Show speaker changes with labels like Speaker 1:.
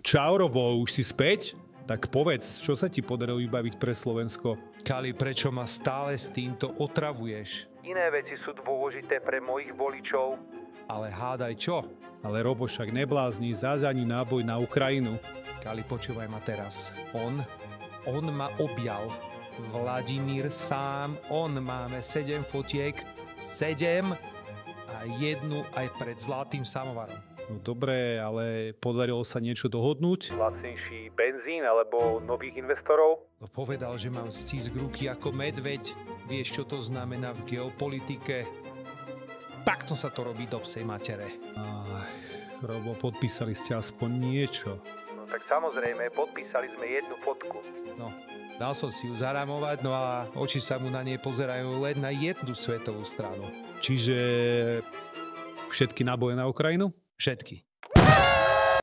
Speaker 1: Čau, Robo, už si späť? Tak povedz, čo sa ti podarilo vybaviť pre Slovensko?
Speaker 2: Kali, prečo ma stále s týmto otravuješ?
Speaker 3: Iné veci sú dôležité pre mojich voličov.
Speaker 2: Ale hádaj čo?
Speaker 1: Ale Robo, však neblázni, zás ani náboj na Ukrajinu.
Speaker 2: Kali, počúvaj ma teraz. On ma objal. Vladimír sám, máme 7 fotiek, 7 a jednu aj pred zlatým samovarom.
Speaker 1: No dobre, ale podarilo sa niečo dohodnúť?
Speaker 3: Lacnejší benzín alebo nových investorov?
Speaker 2: No povedal, že mám stisk ruky ako medveď. Vieš, čo to znamená v geopolitike? Takto sa to robí do psej matere.
Speaker 1: Robo, podpísali ste aspoň niečo.
Speaker 3: No tak samozrejme, podpísali sme jednu fotku.
Speaker 2: No, dal som si ju zaramovať, no a oči sa mu na nej pozerajú len na jednu svetovú stranu.
Speaker 1: Čiže všetky náboje na Ukrajinu?
Speaker 2: Všetky.